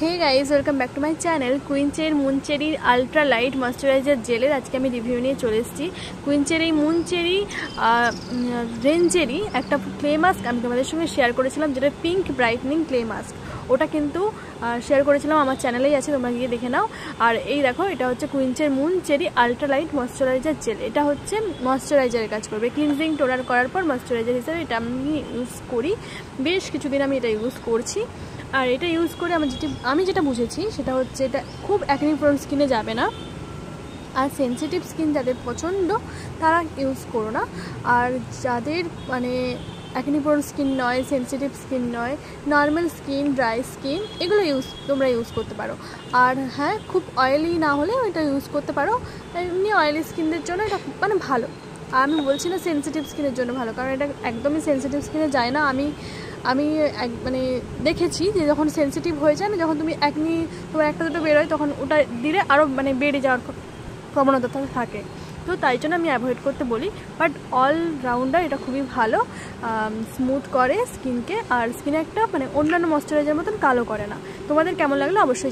Hey guys welcome back to my channel Quencher moon cherry ultra light moisturiser जेलर आज के आमी review निये चले एसेछि। कुइंचेर এই মুন চেরি রেঞ্জেরই একটা ক্লে মাস্ক আমি তোমাদের সঙ্গে শেয়ার করেছিলাম, যেটা পিঙ্ক ব্রাইটনিং ক্লে মাস্ক। ওটা কিন্তু শেয়ার করেছিলাম, আমার চ্যানেলেই আছে, তোমরা গিয়ে দেখে নাও। আর এই দেখো, এটা হচ্ছে Quencher moon cherry ultra light moisturiser gel. এটা হচ্ছে ময়েশ্চারাইজারের কাজ করবে, ক্লিনজিং টোনার করার পর ময়েশ্চারাইজার হিসেবে এটা আমি ইউজ করি। বেশ কিছুদিন আমি এটা ইউজ করছি। আর এটা ইউজ করে আমি যেটা বুঝেছি সেটা হচ্ছে এটা খুব অ্যাকনি প্রোন স্কিনে যাবে না। আর সেন্সিটিভ স্কিন যাদের পছন্দ তারা ইউজ করো না। আর যাদের মানে অ্যাকনি প্রোন স্কিন নয়, সেন্সিটিভ স্কিন নয়, নর্মাল স্কিন, ড্রাই স্কিন, এগুলো তোমরা ইউজ করতে পারো। আর হ্যাঁ, খুব অয়েলি না হলেও এটা ইউজ করতে পারো। এমনি অয়েলি স্কিনদের জন্য এটা মানে ভালো। আর আমি বলছি না সেন্সিটিভ স্কিনের জন্য ভালো, কারণ এটা একদমই সেন্সিটিভ স্কিনে যায় না। আমি মানে দেখেছি যে যখন সেন্সিটিভ হয়ে যায় না, যখন তুমি অ্যাকনি তোমার একটা দুটো বেরোয়, তখন ওটা দিলে আরও মানে বেড়ে যাওয়ার প্রবণতা থাকে। তো তাই জন্য আমি অ্যাভয়েড করতে বলি। বাট অলরাউন্ডার এটা খুবই ভালো, স্মুথ করে স্কিনকে। আর স্কিনে একটা মানে অন্যান্য ময়েশ্চারাইজার মতন কালো করে না। তোমাদের কেমন লাগলো অবশ্যই